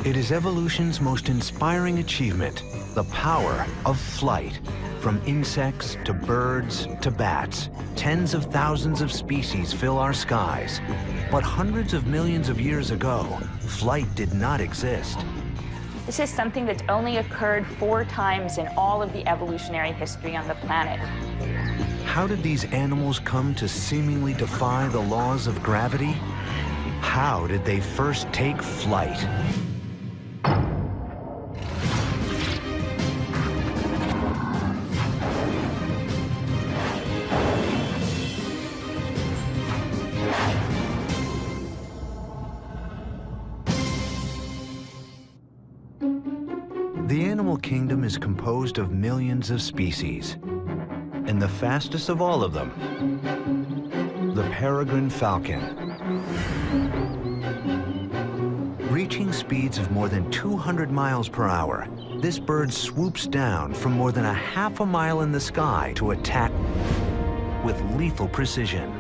It is evolution's most inspiring achievement, the power of flight. From insects to birds to bats, tens of thousands of species fill our skies. But hundreds of millions of years ago, flight did not exist. This is something that's only occurred 4 times in all of the evolutionary history on the planet. How did these animals come to seemingly defy the laws of gravity? How did they first take flight? The animal kingdom is composed of millions of species, and the fastest of all of them, the peregrine falcon. Reaching speeds of more than 200 miles per hour, this bird swoops down from more than a half a mile in the sky to attack with lethal precision.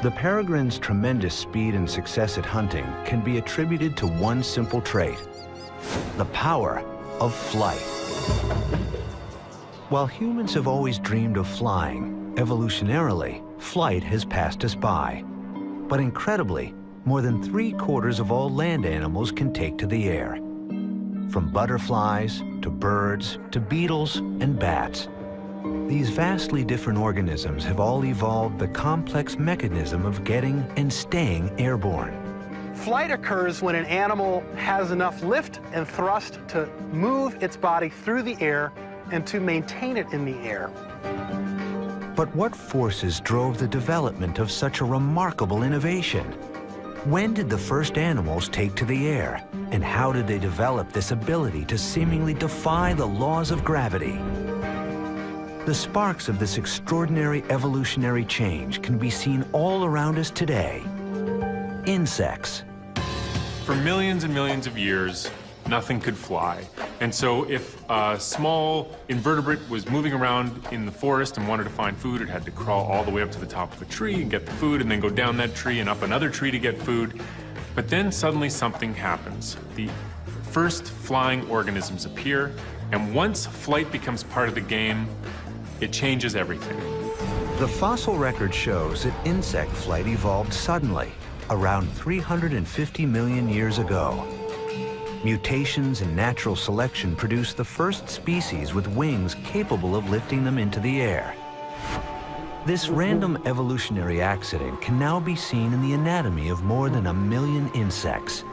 The peregrine's tremendous speed and success at hunting can be attributed to one simple trait: the power of flight. While humans have always dreamed of flying, evolutionarily, flight has passed us by. But incredibly, more than 3/4 of all land animals can take to the air. From butterflies to birds to beetles and bats. These vastly different organisms have all evolved the complex mechanism of getting and staying airborne. Flight occurs when an animal has enough lift and thrust to move its body through the air and to maintain it in the air. But what forces drove the development of such a remarkable innovation? When did the first animals take to the air? And how did they develop this ability to seemingly defy the laws of gravity? The sparks of this extraordinary evolutionary change can be seen all around us today. Insects. For millions and millions of years, nothing could fly. And so if a small invertebrate was moving around in the forest and wanted to find food, it had to crawl all the way up to the top of a tree and get the food, and then go down that tree and up another tree to get food. But then suddenly something happens. The first flying organisms appear, and once flight becomes part of the game, it changes everything. The fossil record shows that insect flight evolved suddenly, around 350 million years ago. Mutations and natural selection produced the first species with wings capable of lifting them into the air. This random evolutionary accident can now be seen in the anatomy of more than 1 million insects.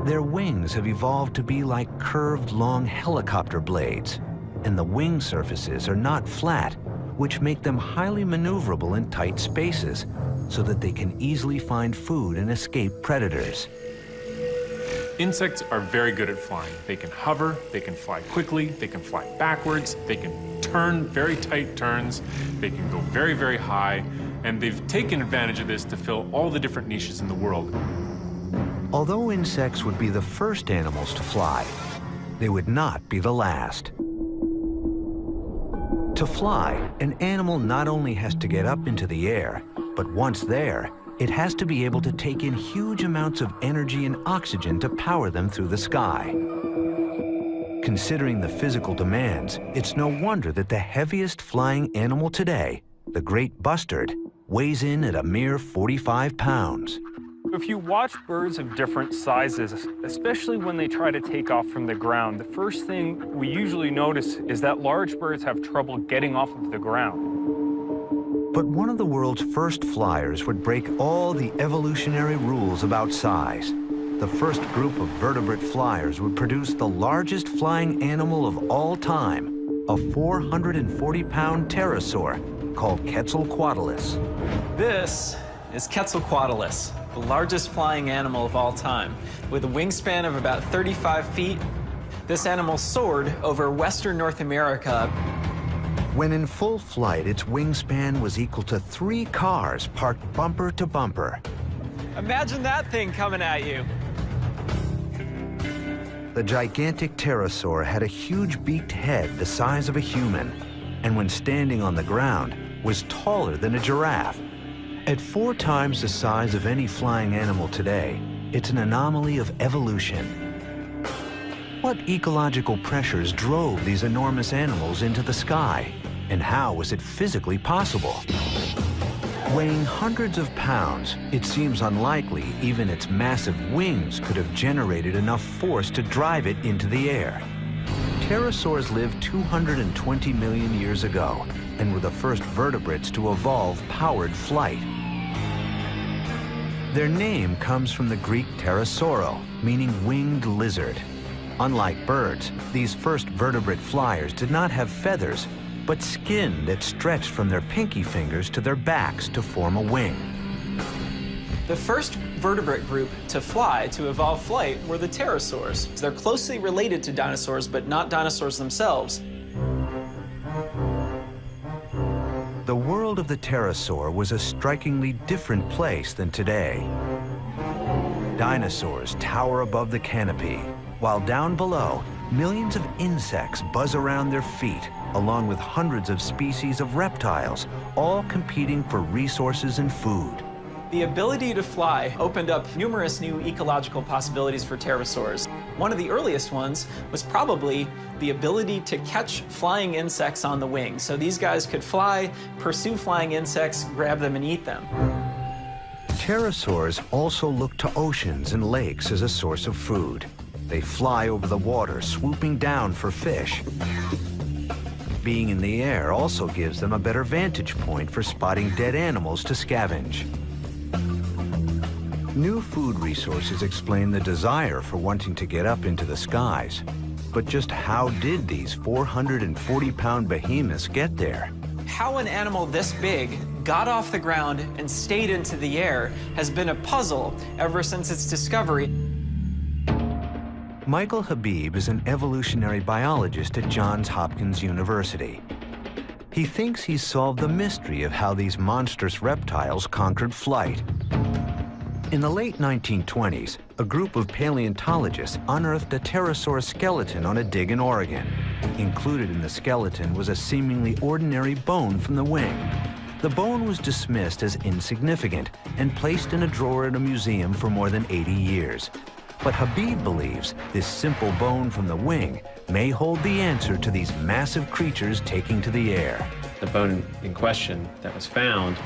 Their wings have evolved to be like curved, long helicopter blades, and the wing surfaces are not flat, which make them highly maneuverable in tight spaces, so that they can easily find food and escape predators. Insects are very good at flying. They can hover, they can fly quickly, they can fly backwards, they can turn very tight turns, they can go very, very high, and they've taken advantage of this to fill all the different niches in the world. Although insects would be the first animals to fly, they would not be the last. To fly, an animal not only has to get up into the air, but once there, it has to be able to take in huge amounts of energy and oxygen to power them through the sky. Considering the physical demands, it's no wonder that the heaviest flying animal today, the great bustard, weighs in at a mere 45 pounds. If you watch birds of different sizes, especially when they try to take off from the ground, the first thing we usually notice is that large birds have trouble getting off of the ground. But one of the world's first flyers would break all the evolutionary rules about size. The first group of vertebrate flyers would produce the largest flying animal of all time, a 440-pound pterosaur called Quetzalcoatlus. This is Quetzalcoatlus, the largest flying animal of all time. With a wingspan of about 35 feet, this animal soared over Western North America. When in full flight, its wingspan was equal to 3 cars parked bumper to bumper. Imagine that thing coming at you. The gigantic pterosaur had a huge beaked head the size of a human, and when standing on the ground, was taller than a giraffe. At 4 times the size of any flying animal today, It's an anomaly of evolution. What ecological pressures drove these enormous animals into the sky? And how was it physically possible? Weighing hundreds of pounds, it seems unlikely even its massive wings could have generated enough force to drive it into the air. Pterosaurs lived 220 million years ago and were the first vertebrates to evolve powered flight. Their name comes from the Greek pterosauro, meaning winged lizard. Unlike birds, these first vertebrate flyers did not have feathers, but skin that stretched from their pinky fingers to their backs to form a wing. The first vertebrate group to fly, to evolve flight, were the pterosaurs. They're closely related to dinosaurs, but not dinosaurs themselves. The world of the pterosaur was a strikingly different place than today. Dinosaurs tower above the canopy, while down below, millions of insects buzz around their feet, along with hundreds of species of reptiles, all competing for resources and food. The ability to fly opened up numerous new ecological possibilities for pterosaurs. One of the earliest ones was probably the ability to catch flying insects on the wing. So these guys could fly, pursue flying insects, grab them and eat them. Pterosaurs also look to oceans and lakes as a source of food. They fly over the water, swooping down for fish. Being in the air also gives them a better vantage point for spotting dead animals to scavenge. New food resources explain the desire for wanting to get up into the skies. But just how did these 440-pound behemoths get there? How an animal this big got off the ground and stayed into the air has been a puzzle ever since its discovery. Michael Habib is an evolutionary biologist at Johns Hopkins University. He thinks he's solved the mystery of how these monstrous reptiles conquered flight. In the late 1920s, a group of paleontologists unearthed a pterosaur skeleton on a dig in Oregon. Included in the skeleton was a seemingly ordinary bone from the wing. The bone was dismissed as insignificant and placed in a drawer at a museum for more than 80 years. But Habib believes this simple bone from the wing may hold the answer to these massive creatures taking to the air. The bone in question that was found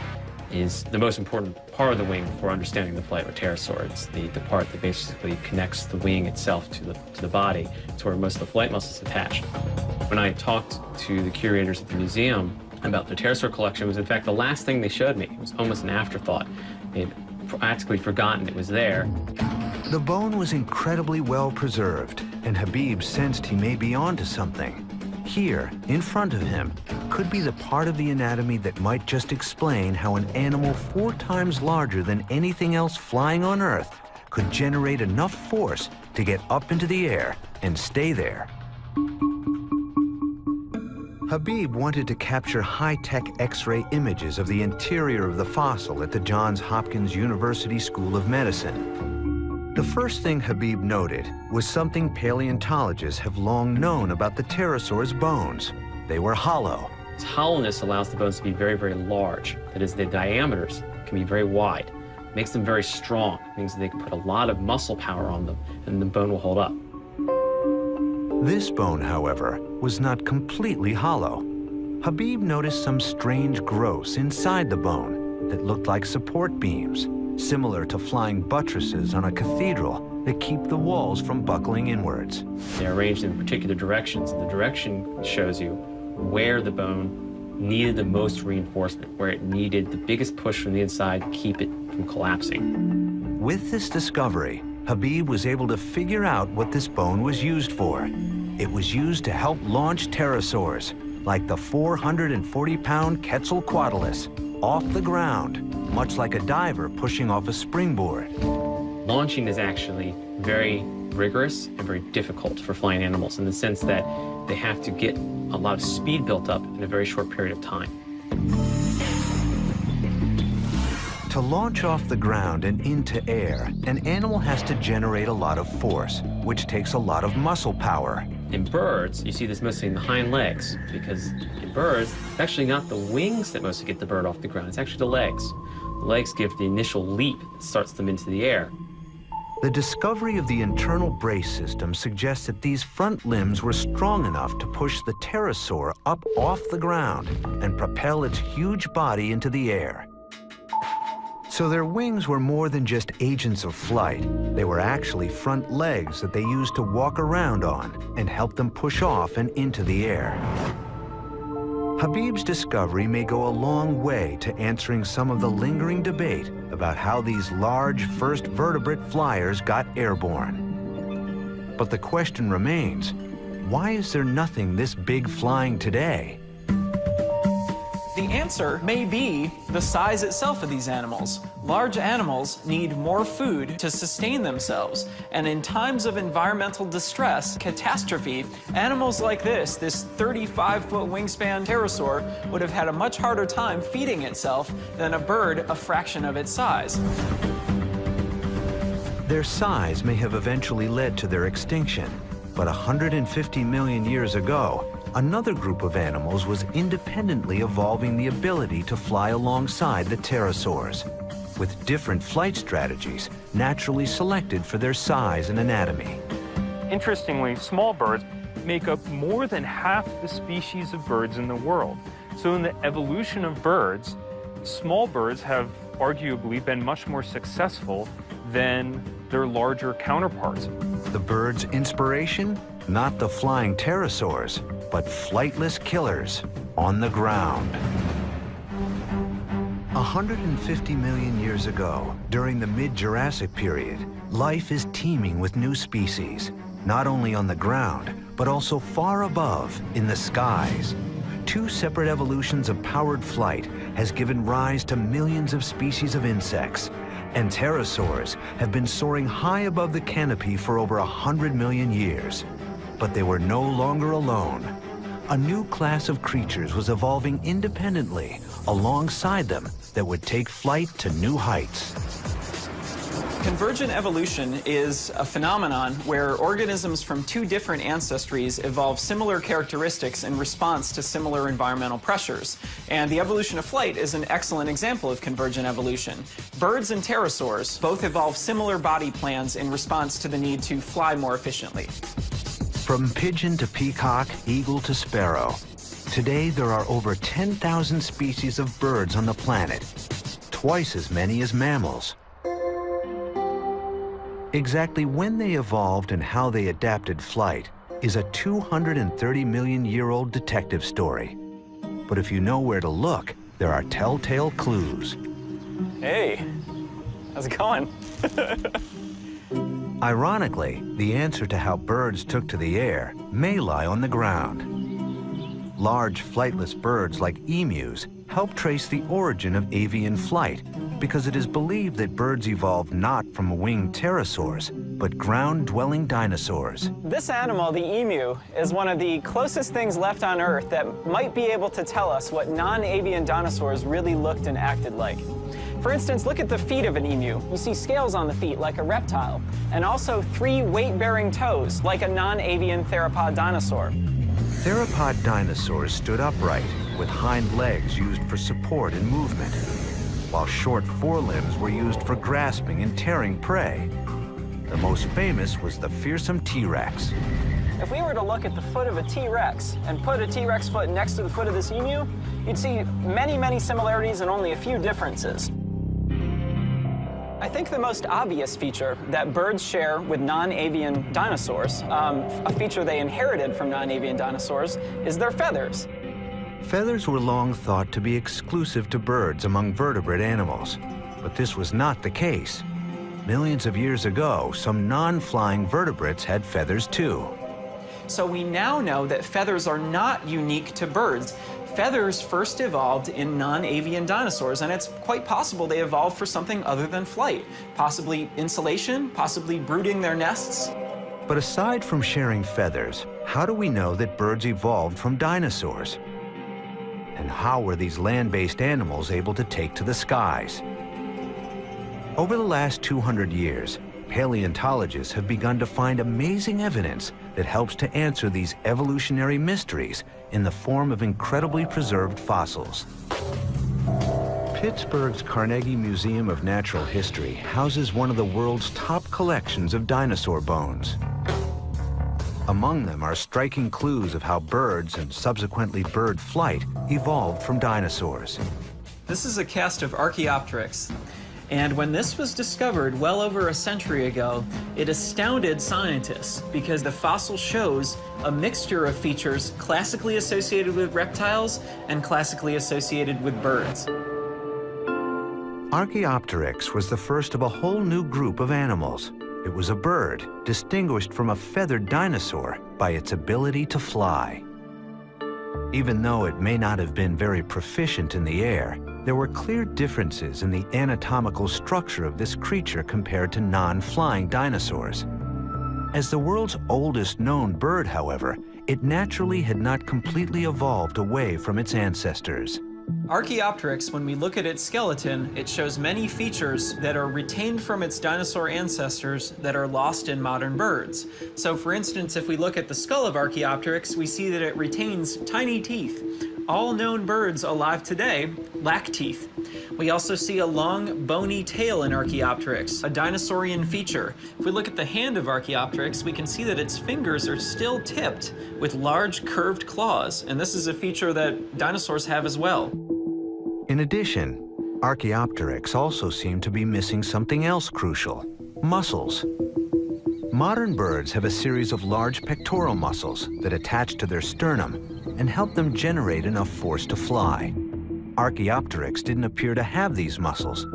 is the most important part of the wing for understanding the flight of a pterosaur. It's the part that basically connects the wing itself to the body. It's where most of the flight muscles attach. When I talked to the curators at the museum about the pterosaur collection, it was in fact the last thing they showed me. It was almost an afterthought. They'd practically forgotten it was there. The bone was incredibly well preserved, and Habib sensed he may be onto something. Here, in front of him, could be the part of the anatomy that might just explain how an animal 4 times larger than anything else flying on Earth could generate enough force to get up into the air and stay there. Habib wanted to capture high-tech X-ray images of the interior of the fossil at the Johns Hopkins University School of Medicine. The first thing Habib noted was something paleontologists have long known about the pterosaur's bones. They were hollow. Its hollowness allows the bones to be very, very large. That is, the diameters can be very wide. It makes them very strong. It means they can put a lot of muscle power on them, and the bone will hold up. This bone, however, was not completely hollow. Habib noticed some strange growths inside the bone that looked like support beams, similar to flying buttresses on a cathedral that keep the walls from buckling inwards. They're arranged in particular directions, and the direction shows you where the bone needed the most reinforcement, where it needed the biggest push from the inside to keep it from collapsing. With this discovery, Habib was able to figure out what this bone was used for. It was used to help launch pterosaurs, like the 440-pound Quetzalcoatlus, off the ground, much like a diver pushing off a springboard. Launching is actually very rigorous and very difficult for flying animals in the sense that they have to get a lot of speed built up in a very short period of time. To launch off the ground and into air, an animal has to generate a lot of force, which takes a lot of muscle power. In birds, you see this mostly in the hind legs, because in birds, it's actually not the wings that mostly get the bird off the ground, it's actually the legs. The legs give the initial leap that starts them into the air. The discovery of the internal brace system suggests that these front limbs were strong enough to push the pterosaur up off the ground and propel its huge body into the air. So their wings were more than just agents of flight. They were actually front legs that they used to walk around on and help them push off and into the air. Habib's discovery may go a long way to answering some of the lingering debate about how these large first vertebrate flyers got airborne. But the question remains, why is there nothing this big flying today? The answer may be the size itself of these animals. Large animals need more food to sustain themselves, and in times of environmental distress, catastrophe, animals like this 35-foot wingspan pterosaur would have had a much harder time feeding itself than a bird a fraction of its size. Their size may have eventually led to their extinction, but 150 million years ago, another group of animals was independently evolving the ability to fly alongside the pterosaurs, with different flight strategies naturally selected for their size and anatomy. Interestingly, small birds make up more than half the species of birds in the world. So in the evolution of birds, small birds have arguably been much more successful than their larger counterparts. The bird's inspiration? Not the flying pterosaurs, but flightless killers on the ground. 150 million years ago, during the mid-Jurassic period, life is teeming with new species, not only on the ground, but also far above in the skies. Two separate evolutions of powered flight has given rise to millions of species of insects, and pterosaurs have been soaring high above the canopy for over 100 million years. But they were no longer alone. A new class of creatures was evolving independently alongside them that would take flight to new heights. Convergent evolution is a phenomenon where organisms from two different ancestries evolve similar characteristics in response to similar environmental pressures. And the evolution of flight is an excellent example of convergent evolution. Birds and pterosaurs both evolve similar body plans in response to the need to fly more efficiently. From pigeon to peacock, eagle to sparrow, today there are over 10,000 species of birds on the planet, twice as many as mammals. Exactly when they evolved and how they adapted flight is a 230-million-year-old detective story. But if you know where to look, there are telltale clues. Hey, how's it going? Ironically, the answer to how birds took to the air may lie on the ground. Large flightless birds like emus help trace the origin of avian flight because it is believed that birds evolved not from winged pterosaurs, but ground-dwelling dinosaurs. This animal, the emu, is one of the closest things left on Earth that might be able to tell us what non-avian dinosaurs really looked and acted like. For instance, look at the feet of an emu. You see scales on the feet like a reptile, and also 3 weight-bearing toes like a non-avian theropod dinosaur. Theropod dinosaurs stood upright, with hind legs used for support and movement, while short forelimbs were used for grasping and tearing prey. The most famous was the fearsome T-Rex. If we were to look at the foot of a T-Rex and put a T-Rex foot next to the foot of this emu, you'd see many, many similarities and only a few differences. I think the most obvious feature that birds share with non-avian dinosaurs, a feature they inherited from non-avian dinosaurs, is their feathers. Feathers were long thought to be exclusive to birds among vertebrate animals, but this was not the case. Millions of years ago, some non-flying vertebrates had feathers too. So we now know that feathers are not unique to birds. Feathers first evolved in non-avian dinosaurs, and it's quite possible they evolved for something other than flight, possibly insulation, possibly brooding their nests. But aside from sharing feathers, how do we know that birds evolved from dinosaurs? And how were these land-based animals able to take to the skies? Over the last 200 years, paleontologists have begun to find amazing evidence that helps to answer these evolutionary mysteries in the form of incredibly preserved fossils. Pittsburgh's Carnegie Museum of Natural History houses one of the world's top collections of dinosaur bones. Among them are striking clues of how birds and subsequently bird flight evolved from dinosaurs. This is a cast of Archaeopteryx. And when this was discovered well over a century ago, it astounded scientists because the fossil shows a mixture of features classically associated with reptiles and classically associated with birds. Archaeopteryx was the first of a whole new group of animals. It was a bird, distinguished from a feathered dinosaur by its ability to fly. Even though it may not have been very proficient in the air, there were clear differences in the anatomical structure of this creature compared to non-flying dinosaurs. As the world's oldest known bird, however, it naturally had not completely evolved away from its ancestors. Archaeopteryx, when we look at its skeleton, it shows many features that are retained from its dinosaur ancestors that are lost in modern birds. So for instance, if we look at the skull of Archaeopteryx, we see that it retains tiny teeth. All known birds alive today lack teeth. We also see a long, bony tail in Archaeopteryx, a dinosaurian feature. If we look at the hand of Archaeopteryx, we can see that its fingers are still tipped with large, curved claws, and this is a feature that dinosaurs have as well. In addition, Archaeopteryx also seemed to be missing something else crucial: muscles. Modern birds have a series of large pectoral muscles that attach to their sternum and help them generate enough force to fly. Archaeopteryx didn't appear to have these muscles.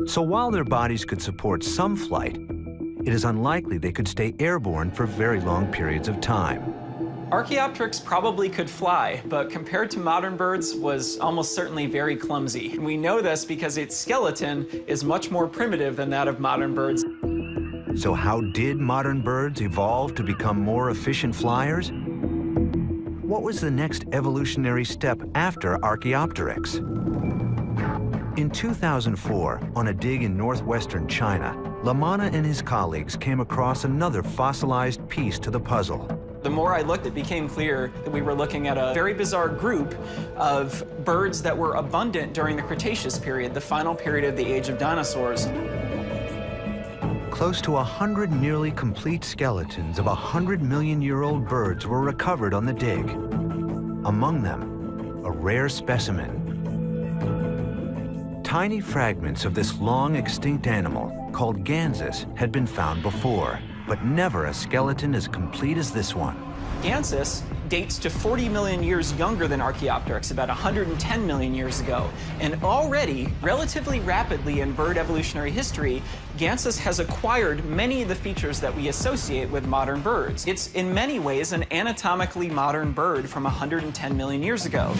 So while their bodies could support some flight, it is unlikely they could stay airborne for very long periods of time. Archaeopteryx probably could fly, but compared to modern birds was almost certainly very clumsy. And we know this because its skeleton is much more primitive than that of modern birds. So how did modern birds evolve to become more efficient flyers? What was the next evolutionary step after Archaeopteryx? In 2004, on a dig in northwestern China, Lamanna and his colleagues came across another fossilized piece to the puzzle. The more I looked, it became clear that we were looking at a very bizarre group of birds that were abundant during the Cretaceous period, the final period of the age of dinosaurs. Close to 100 nearly complete skeletons of 100-million-year-old birds were recovered on the dig. Among them, a rare specimen. Tiny fragments of this long-extinct animal, called Gansus, had been found before, but never a skeleton as complete as this one. Gansus dates to 40 million years younger than Archaeopteryx, about 110 million years ago. And already, relatively rapidly in bird evolutionary history, Gansus has acquired many of the features that we associate with modern birds. It's in many ways an anatomically modern bird from 110 million years ago.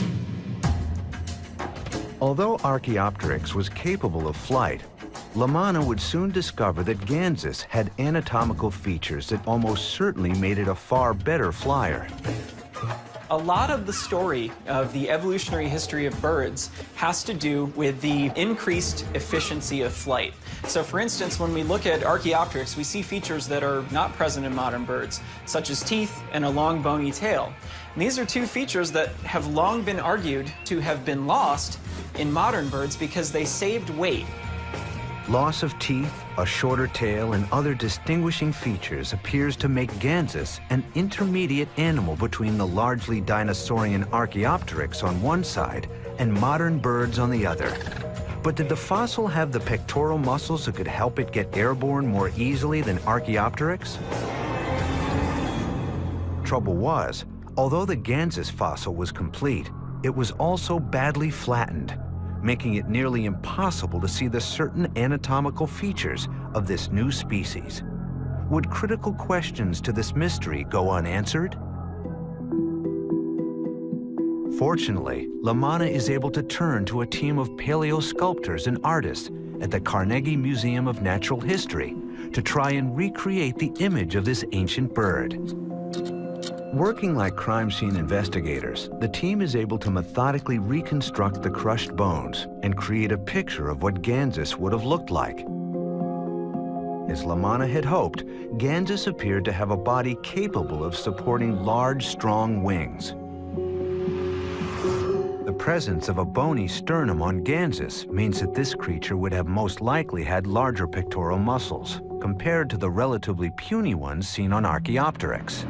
Although Archaeopteryx was capable of flight, Lamanna would soon discover that Gansus had anatomical features that almost certainly made it a far better flyer. A lot of the story of the evolutionary history of birds has to do with the increased efficiency of flight. So for instance, when we look at Archaeopteryx, we see features that are not present in modern birds, such as teeth and a long bony tail. And these are two features that have long been argued to have been lost in modern birds because they saved weight. Loss of teeth, a shorter tail, and other distinguishing features appears to make Gansus an intermediate animal between the largely dinosaurian Archaeopteryx on one side and modern birds on the other. But did the fossil have the pectoral muscles that could help it get airborne more easily than Archaeopteryx? Trouble was, although the Gansus fossil was complete, it was also badly flattened, making it nearly impossible to see the certain anatomical features of this new species. Would critical questions to this mystery go unanswered? Fortunately, Lamanna is able to turn to a team of paleosculptors and artists at the Carnegie Museum of Natural History to try and recreate the image of this ancient bird. Working like crime scene investigators, the team is able to methodically reconstruct the crushed bones and create a picture of what Gansus would have looked like. As Lamanna had hoped, Gansus appeared to have a body capable of supporting large, strong wings. The presence of a bony sternum on Ganzas means that this creature would have most likely had larger pectoral muscles, compared to the relatively puny ones seen on Archaeopteryx.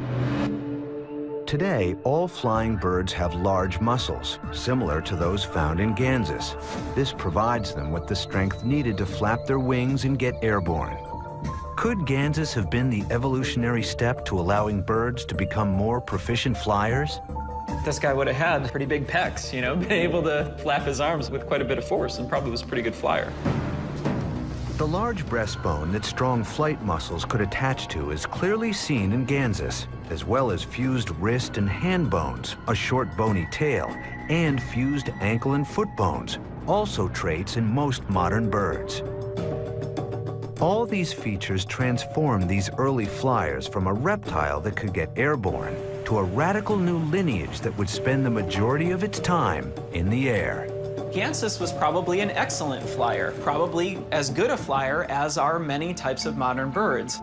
Today, all flying birds have large muscles, similar to those found in Ganzas. This provides them with the strength needed to flap their wings and get airborne. Could Ganzas have been the evolutionary step to allowing birds to become more proficient flyers? This guy would have had pretty big pecs, you know, been able to flap his arms with quite a bit of force and probably was a pretty good flyer. The large breastbone that strong flight muscles could attach to is clearly seen in Ganzas, as well as fused wrist and hand bones, a short bony tail, and fused ankle and foot bones, also traits in most modern birds. All these features transformed these early flyers from a reptile that could get airborne to a radical new lineage that would spend the majority of its time in the air. Ganzas was probably an excellent flyer, probably as good a flyer as are many types of modern birds.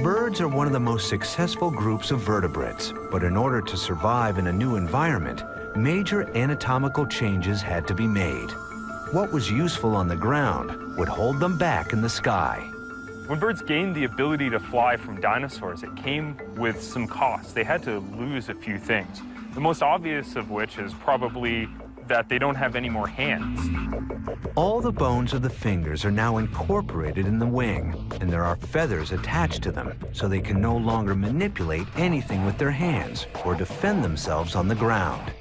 Birds are one of the most successful groups of vertebrates, but in order to survive in a new environment, major anatomical changes had to be made. What was useful on the ground would hold them back in the sky. When birds gained the ability to fly from dinosaurs, it came with some costs. They had to lose a few things. The most obvious of which is probably that they don't have any more hands. All the bones of the fingers are now incorporated in the wing, and there are feathers attached to them, so they can no longer manipulate anything with their hands or defend themselves on the ground.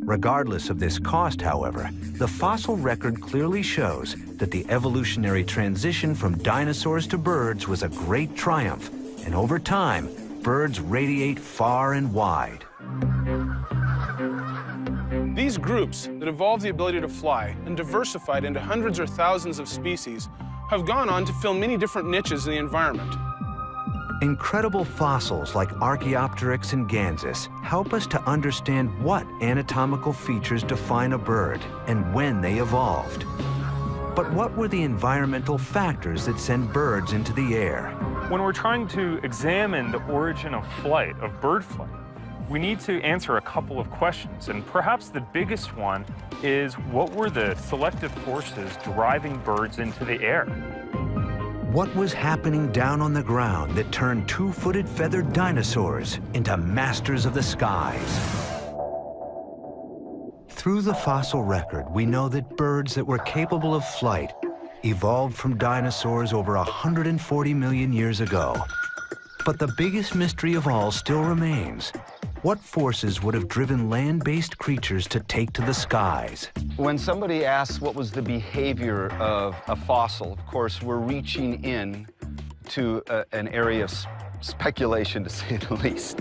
Regardless of this cost, however, the fossil record clearly shows that the evolutionary transition from dinosaurs to birds was a great triumph, and over time, birds radiate far and wide. These groups that evolved the ability to fly and diversified into hundreds or thousands of species have gone on to fill many different niches in the environment. Incredible fossils like Archaeopteryx and Ganzas help us to understand what anatomical features define a bird and when they evolved. But what were the environmental factors that send birds into the air? When we're trying to examine the origin of flight, of bird flight, we need to answer a couple of questions, and perhaps the biggest one is what were the selective forces driving birds into the air? What was happening down on the ground that turned two-footed feathered dinosaurs into masters of the skies? Through the fossil record, we know that birds that were capable of flight evolved from dinosaurs over 140 million years ago. But the biggest mystery of all still remains. What forces would have driven land-based creatures to take to the skies? When somebody asks what was the behavior of a fossil, of course, we're reaching in to an area of speculation, to say the least.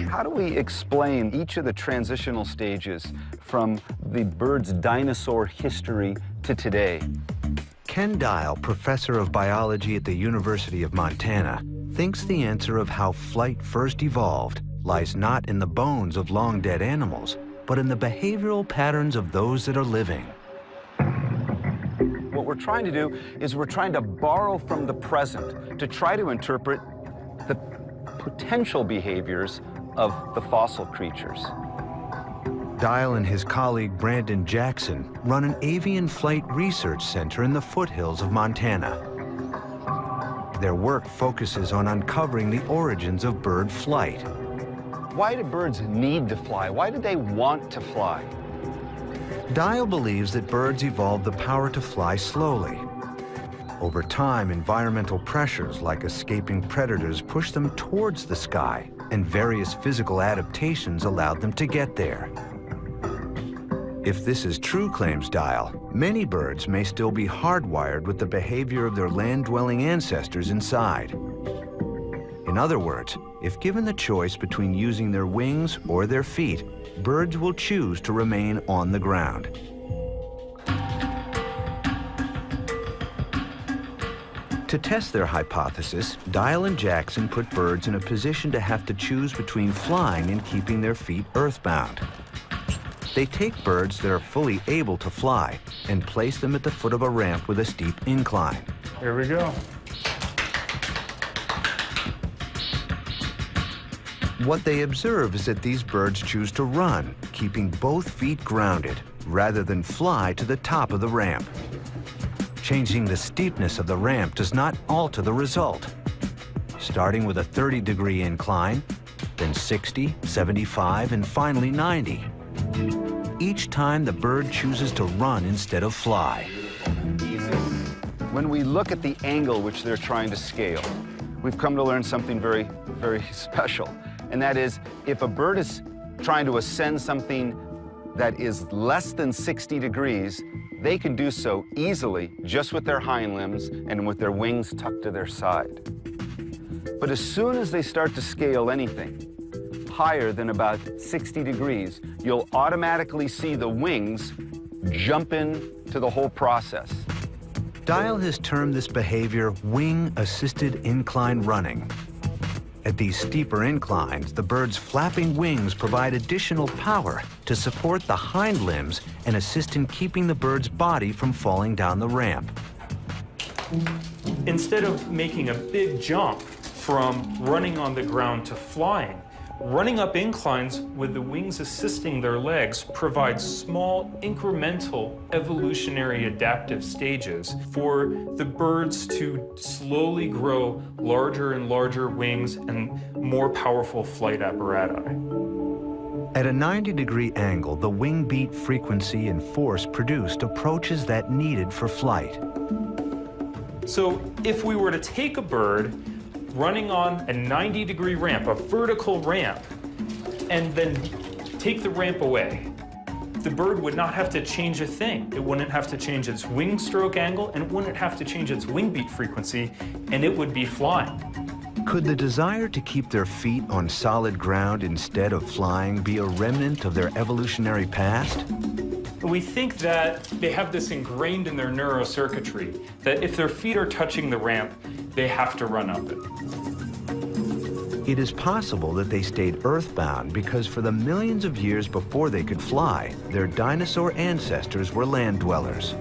How do we explain each of the transitional stages from the bird's dinosaur history to today? Ken Dial, professor of biology at the University of Montana, thinks the answer of how flight first evolved lies not in the bones of long-dead animals, but in the behavioral patterns of those that are living. What we're trying to do is we're trying to borrow from the present to try to interpret the potential behaviors of the fossil creatures. Dial and his colleague Brandon Jackson run an avian flight research center in the foothills of Montana. Their work focuses on uncovering the origins of bird flight. Why do birds need to fly? Why do they want to fly? Dial believes that birds evolved the power to fly slowly. Over time, environmental pressures like escaping predators pushed them towards the sky, and various physical adaptations allowed them to get there. If this is true, claims Dial, many birds may still be hardwired with the behavior of their land-dwelling ancestors inside. In other words, if given the choice between using their wings or their feet, birds will choose to remain on the ground. To test their hypothesis, Dial and Jackson put birds in a position to have to choose between flying and keeping their feet earthbound. They take birds that are fully able to fly and place them at the foot of a ramp with a steep incline. Here we go. What they observe is that these birds choose to run, keeping both feet grounded, rather than fly to the top of the ramp. Changing the steepness of the ramp does not alter the result. Starting with a 30-degree incline, then 60, 75, and finally 90. Each time the bird chooses to run instead of fly. When we look at the angle which they're trying to scale, we've come to learn something very, very special. And that is, if a bird is trying to ascend something that is less than 60 degrees, they can do so easily just with their hind limbs and with their wings tucked to their side. But as soon as they start to scale anything higher than about 60 degrees, you'll automatically see the wings jump into the whole process. Dial has termed this behavior wing-assisted incline running. At these steeper inclines, the bird's flapping wings provide additional power to support the hind limbs and assist in keeping the bird's body from falling down the ramp. Instead of making a big jump from running on the ground to flying, running up inclines with the wings assisting their legs provides small, incremental, evolutionary adaptive stages for the birds to slowly grow larger and larger wings and more powerful flight apparatus. At a 90-degree angle, the wing beat frequency and force produced approaches that needed for flight. So if we were to take a bird running on a 90-degree ramp, a vertical ramp, and then take the ramp away, the bird would not have to change a thing. It wouldn't have to change its wing stroke angle, and it wouldn't have to change its wing beat frequency, and it would be flying. Could the desire to keep their feet on solid ground instead of flying be a remnant of their evolutionary past? We think that they have this ingrained in their neurocircuitry, that if their feet are touching the ramp, they have to run up it. It is possible that they stayed earthbound because for the millions of years before they could fly, their dinosaur ancestors were land dwellers.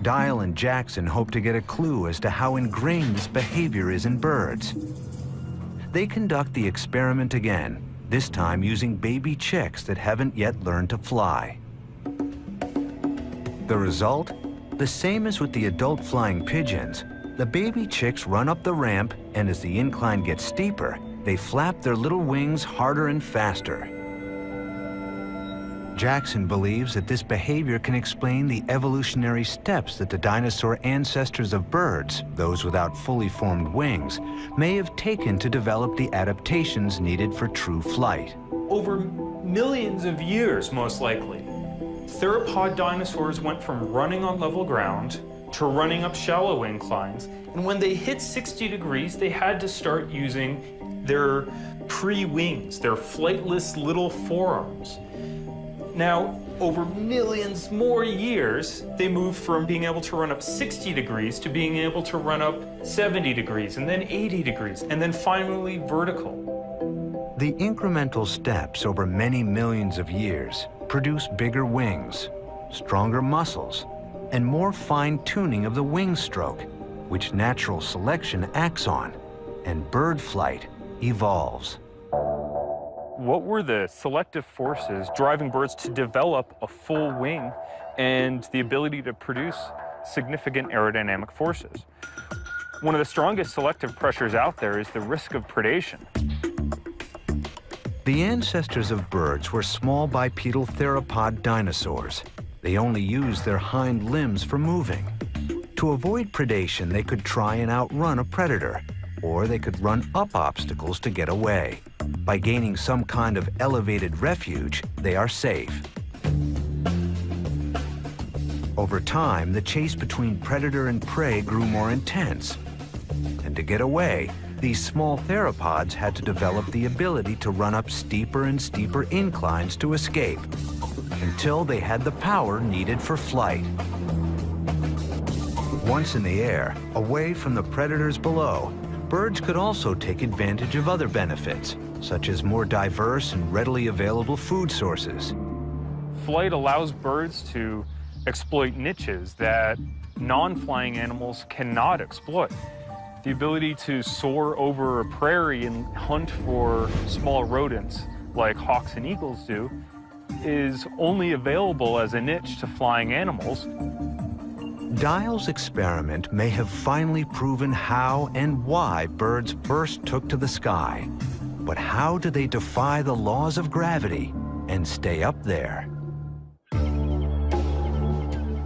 Dial and Jackson hope to get a clue as to how ingrained this behavior is in birds. They conduct the experiment again, this time using baby chicks that haven't yet learned to fly. The result? The same as with the adult flying pigeons. The baby chicks run up the ramp, and as the incline gets steeper, they flap their little wings harder and faster. Jackson believes that this behavior can explain the evolutionary steps that the dinosaur ancestors of birds, those without fully formed wings, may have taken to develop the adaptations needed for true flight. Over millions of years, most likely, theropod dinosaurs went from running on level ground to running up shallow inclines, and when they hit 60 degrees, they had to start using their pre-wings, their flightless little forearms. Now, over millions more years, they moved from being able to run up 60 degrees to being able to run up 70 degrees, and then 80 degrees, and then finally vertical. The incremental steps over many millions of years produce bigger wings, stronger muscles, and more fine-tuning of the wing stroke, which natural selection acts on, and bird flight evolves. What were the selective forces driving birds to develop a full wing and the ability to produce significant aerodynamic forces? One of the strongest selective pressures out there is the risk of predation. The ancestors of birds were small bipedal theropod dinosaurs. They only used their hind limbs for moving. To avoid predation, they could try and outrun a predator, or they could run up obstacles to get away. By gaining some kind of elevated refuge, they are safe. Over time, the chase between predator and prey grew more intense. And to get away, these small theropods had to develop the ability to run up steeper and steeper inclines to escape, until they had the power needed for flight. Once in the air, away from the predators below, birds could also take advantage of other benefits, such as more diverse and readily available food sources. Flight allows birds to exploit niches that non-flying animals cannot exploit. the ability to soar over a prairie and hunt for small rodents like hawks and eagles do, is only available as a niche to flying animals. Dial's experiment may have finally proven how and why birds first took to the sky. But how do they defy the laws of gravity and stay up there?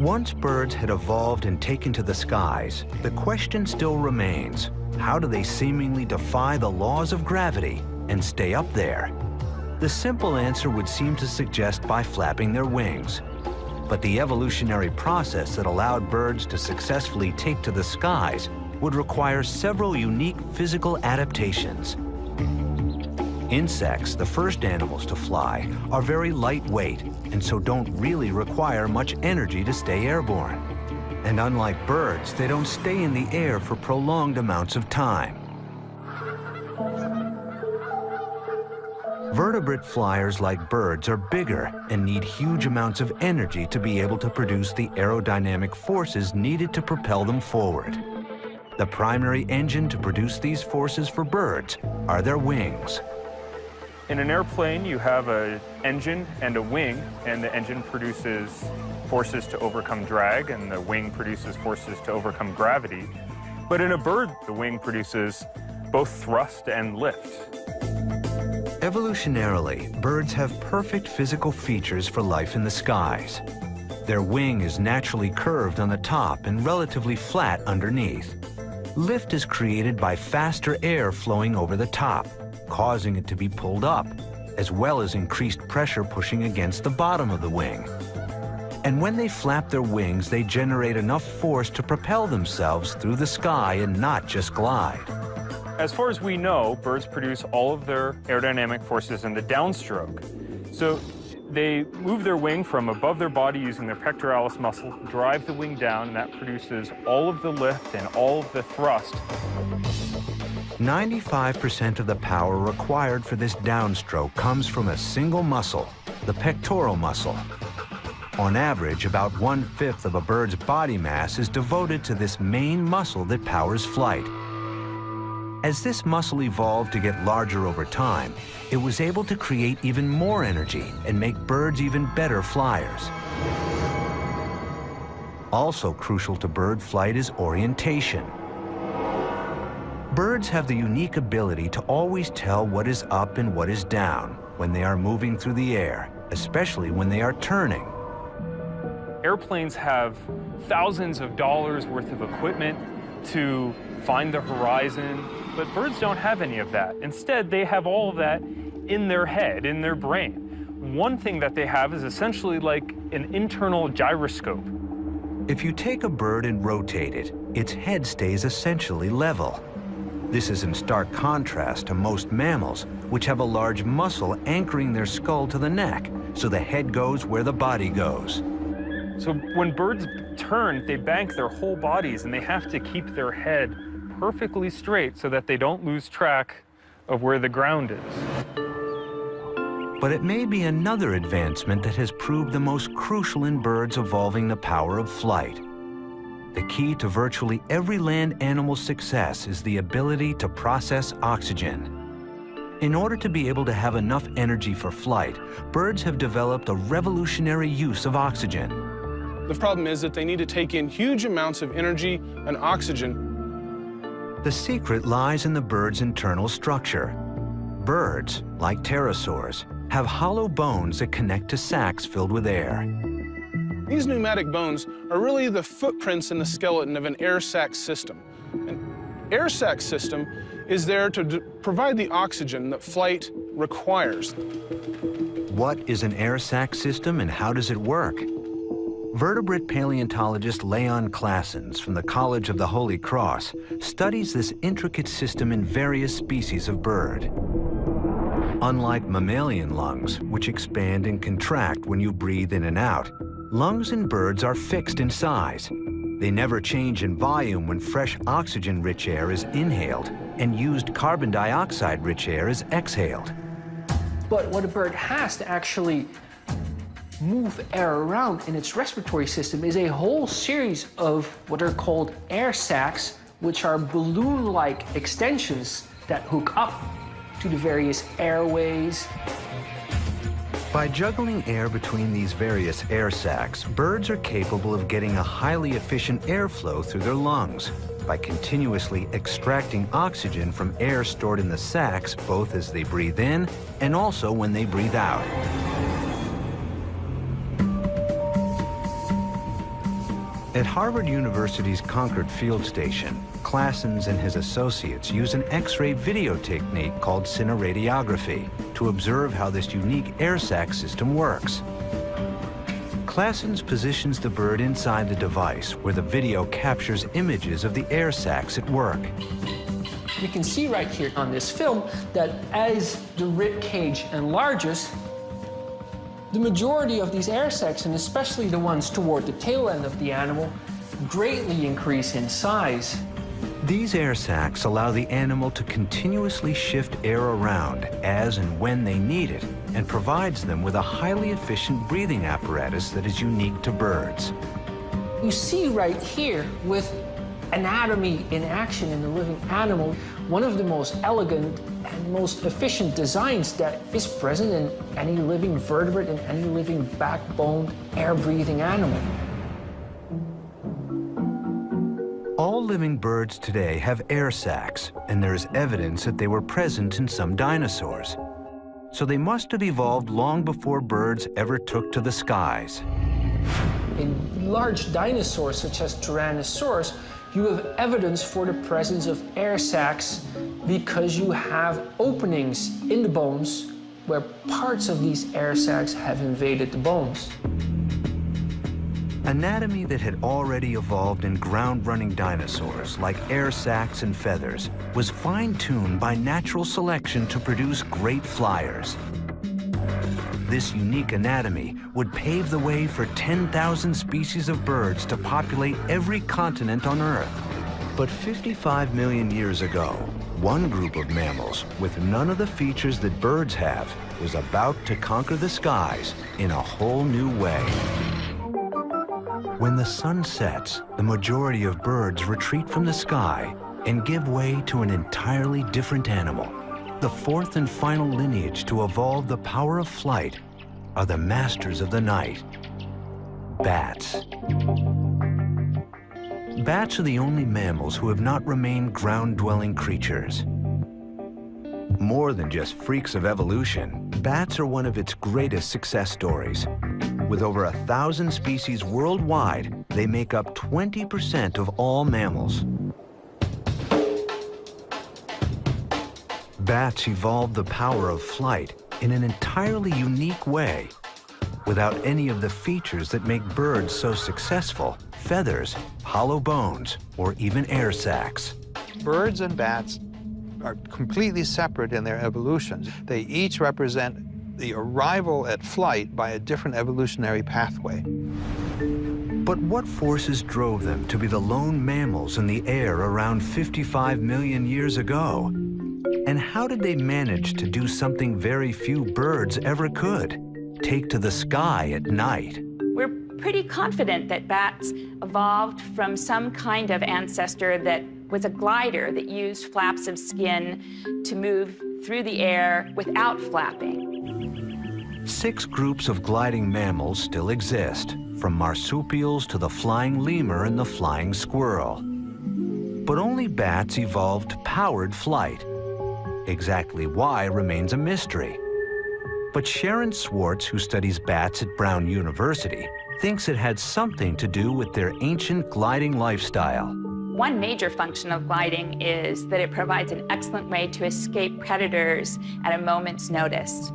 Once birds had evolved and taken to the skies, the question still remains, how do they seemingly defy the laws of gravity and stay up there? The simple answer would seem to suggest by flapping their wings. But the evolutionary process that allowed birds to successfully take to the skies would require several unique physical adaptations. Insects, the first animals to fly, are very lightweight and so don't really require much energy to stay airborne. And unlike birds, they don't stay in the air for prolonged amounts of time. Vertebrate flyers like birds are bigger and need huge amounts of energy to be able to produce the aerodynamic forces needed to propel them forward. The primary engine to produce these forces for birds are their wings. In an airplane, you have an engine and a wing, and the engine produces forces to overcome drag, and the wing produces forces to overcome gravity. But in a bird, the wing produces both thrust and lift. Evolutionarily, birds have perfect physical features for life in the skies. Their wing is naturally curved on the top and relatively flat underneath. Lift is created by faster air flowing over the top, causing it to be pulled up, as well as increased pressure pushing against the bottom of the wing. And when they flap their wings, they generate enough force to propel themselves through the sky and not just glide. As far as we know, birds produce all of their aerodynamic forces in the downstroke. So they move their wing from above their body using their pectoralis muscle, drive the wing down, and that produces all of the lift and all of the thrust. 95% of the power required for this downstroke comes from a single muscle, the pectoral muscle. On average, about 1/5 of a bird's body mass is devoted to this main muscle that powers flight. As this muscle evolved to get larger over time, it was able to create even more energy and make birds even better flyers. Also crucial to bird flight is orientation. Birds have the unique ability to always tell what is up and what is down when they are moving through the air, especially when they are turning. Airplanes have thousands of dollars worth of equipment to find the horizon, but birds don't have any of that. Instead, they have all of that in their head, in their brain. One thing that they have is essentially like an internal gyroscope. If you take a bird and rotate it, its head stays essentially level. This is in stark contrast to most mammals, which have a large muscle anchoring their skull to the neck, so the head goes where the body goes. So when birds turn, they bank their whole bodies, and they have to keep their head perfectly straight so that they don't lose track of where the ground is. But it may be another advancement that has proved the most crucial in birds evolving the power of flight. The key to virtually every land animal's success is the ability to process oxygen. In order to be able to have enough energy for flight, birds have developed a revolutionary use of oxygen. The problem is that they need to take in huge amounts of energy and oxygen. The secret lies in the bird's internal structure. Birds, like pterosaurs, have hollow bones that connect to sacs filled with air. These pneumatic bones are really the footprints in the skeleton of an air sac system. An air sac system is there to provide the oxygen that flight requires. What is an air sac system and how does it work? Vertebrate paleontologist Leon Claessens from the College of the Holy Cross studies this intricate system in various species of bird. Unlike mammalian lungs, which expand and contract when you breathe in and out, lungs in birds are fixed in size. They never change in volume when fresh oxygen-rich air is inhaled and used carbon dioxide-rich air is exhaled. But what a bird has to actually move air around in its respiratory system is a whole series of what are called air sacs which are balloon-like extensions that hook up to the various airways. By juggling air between these various air sacs, birds are capable of getting a highly efficient airflow through their lungs by continuously extracting oxygen from air stored in the sacs, both as they breathe in and also when they breathe out. At Harvard University's Concord Field Station, Claessens and his associates use an X-ray video technique called cineradiography to observe how this unique air sac system works. Claessens positions the bird inside the device where the video captures images of the air sacs at work. You can see right here on this film that as the rib cage enlarges, the majority of these air sacs, and especially the ones toward the tail end of the animal, greatly increase in size. These air sacs allow the animal to continuously shift air around as and when they need it, and provides them with a highly efficient breathing apparatus that is unique to birds. You see right here with anatomy in action in a living animal, one of the most elegant and most efficient designs that is present in any living vertebrate, in any living backbone, air-breathing animal. All living birds today have air sacs, and there is evidence that they were present in some dinosaurs. So they must have evolved long before birds ever took to the skies. In large dinosaurs, such as Tyrannosaurus, you have evidence for the presence of air sacs because you have openings in the bones where parts of these air sacs have invaded the bones. Anatomy that had already evolved in ground-running dinosaurs, like air sacs and feathers, was fine-tuned by natural selection to produce great flyers. This unique anatomy would pave the way for 10,000 species of birds to populate every continent on Earth. But 55 million years ago, one group of mammals with none of the features that birds have was about to conquer the skies in a whole new way. When the sun sets, the majority of birds retreat from the sky and give way to an entirely different animal. The fourth and final lineage to evolve the power of flight are the masters of the night, bats. Bats are the only mammals who have not remained ground-dwelling creatures. More than just freaks of evolution, bats are one of its greatest success stories. With over 1,000 species worldwide, they make up 20% of all mammals. Bats evolved the power of flight in an entirely unique way, without any of the features that make birds so successful: feathers, hollow bones, or even air sacs. Birds and bats are completely separate in their evolutions. They each represent the arrival at flight by a different evolutionary pathway. But what forces drove them to be the lone mammals in the air around 55 million years ago? And how did they manage to do something very few birds ever could? Take to the sky at night. We're pretty confident that bats evolved from some kind of ancestor that was a glider that used flaps of skin to move through the air without flapping. 6 groups of gliding mammals still exist, from marsupials to the flying lemur and the flying squirrel. But only bats evolved powered flight. Exactly why remains a mystery. But Sharon Swartz, who studies bats at Brown University, thinks it had something to do with their ancient gliding lifestyle. One major function of gliding is that it provides an excellent way to escape predators at a moment's notice.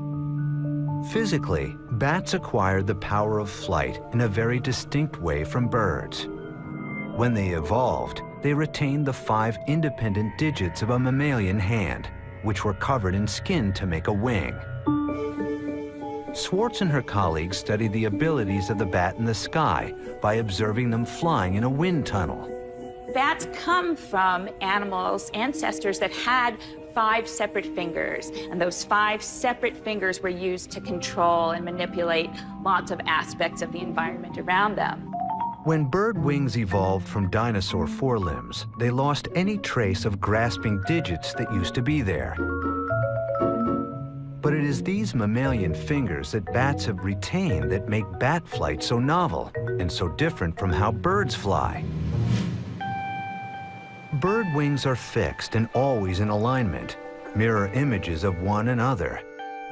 Physically, bats acquired the power of flight in a very distinct way from birds. When they evolved, they retained the 5 independent digits of a mammalian hand, which were covered in skin to make a wing. Swartz and her colleagues studied the abilities of the bat in the sky by observing them flying in a wind tunnel. Bats come from animals, ancestors that had 5 separate fingers, and those 5 separate fingers were used to control and manipulate lots of aspects of the environment around them. When bird wings evolved from dinosaur forelimbs, they lost any trace of grasping digits that used to be there. But it is these mammalian fingers that bats have retained that make bat flight so novel and so different from how birds fly. Bird wings are fixed and always in alignment, mirror images of one another.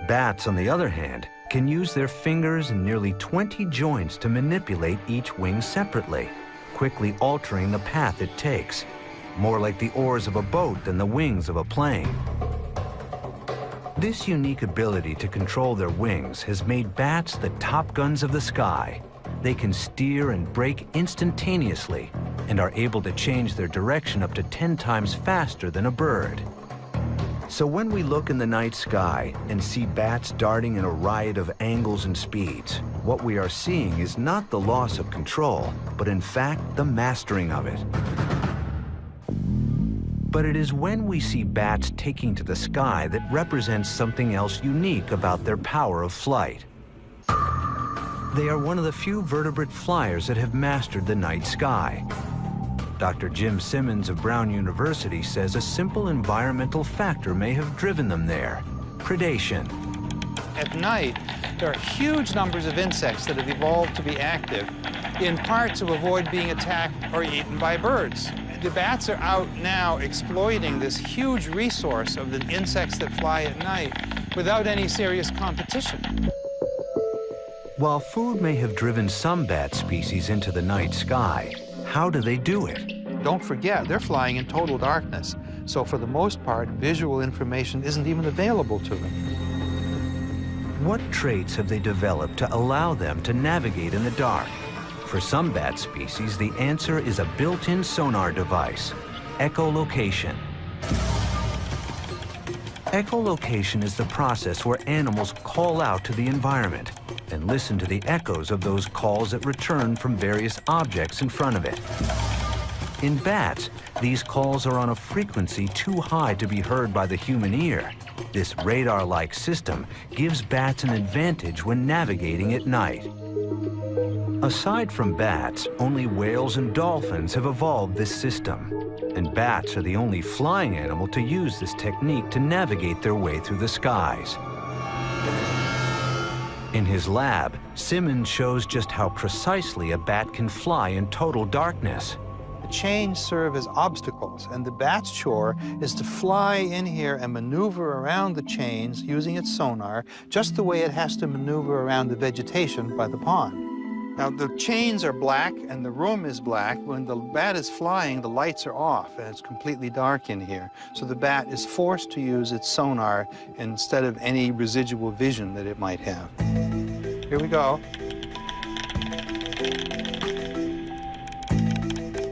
Bats, on the other hand, can use their fingers and nearly 20 joints to manipulate each wing separately, quickly altering the path it takes, more like the oars of a boat than the wings of a plane. This unique ability to control their wings has made bats the top guns of the sky. They can steer and brake instantaneously and are able to change their direction up to 10 times faster than a bird. So when we look in the night sky and see bats darting in a riot of angles and speeds, what we are seeing is not the loss of control, but in fact the mastering of it. But it is when we see bats taking to the sky that represents something else unique about their power of flight. They are one of the few vertebrate flyers that have mastered the night sky. Dr. Jim Simmons of Brown University says a simple environmental factor may have driven them there: predation. At night, there are huge numbers of insects that have evolved to be active, in part to avoid being attacked or eaten by birds. The bats are out now exploiting this huge resource of the insects that fly at night without any serious competition. While food may have driven some bat species into the night sky, how do they do it? Don't forget, they're flying in total darkness, so for the most part, visual information isn't even available to them. What traits have they developed to allow them to navigate in the dark? For some bat species, the answer is a built-in sonar device, echolocation. Echolocation is the process where animals call out to the environment and listen to the echoes of those calls that return from various objects in front of it. In bats, these calls are on a frequency too high to be heard by the human ear. This radar-like system gives bats an advantage when navigating at night. Aside from bats, only whales and dolphins have evolved this system. And bats are the only flying animal to use this technique to navigate their way through the skies. In his lab, Simmons shows just how precisely a bat can fly in total darkness. The chains serve as obstacles, and the bat's chore is to fly in here and maneuver around the chains using its sonar, just the way it has to maneuver around the vegetation by the pond. Now, the chains are black and the room is black. When the bat is flying, the lights are off and it's completely dark in here. So the bat is forced to use its sonar instead of any residual vision that it might have. Here we go.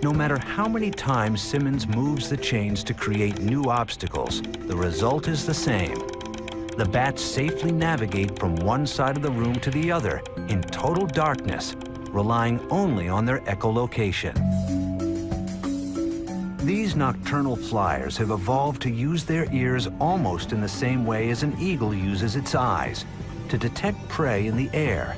No matter how many times Simmons moves the chains to create new obstacles, the result is the same. The bats safely navigate from one side of the room to the other in total darkness, relying only on their echolocation. These nocturnal flyers have evolved to use their ears almost in the same way as an eagle uses its eyes, to detect prey in the air.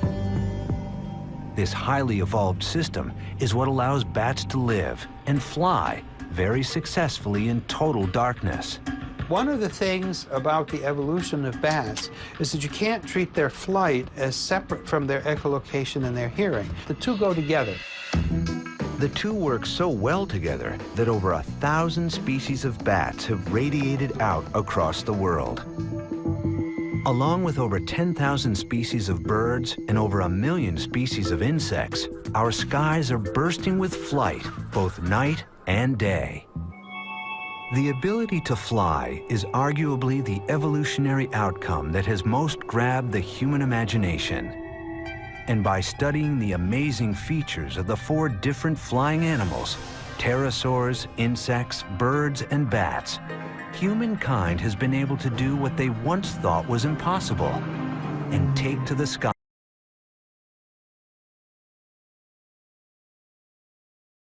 This highly evolved system is what allows bats to live and fly very successfully in total darkness. One of the things about the evolution of bats is that you can't treat their flight as separate from their echolocation and their hearing. The two go together. The two work so well together that over 1,000 species of bats have radiated out across the world. Along with over 10,000 species of birds and over 1 million species of insects, our skies are bursting with flight, both night and day. The ability to fly is arguably the evolutionary outcome that has most grabbed the human imagination. And by studying the amazing features of the 4 different flying animals, pterosaurs, insects, birds, and bats, humankind has been able to do what they once thought was impossible, and take to the sky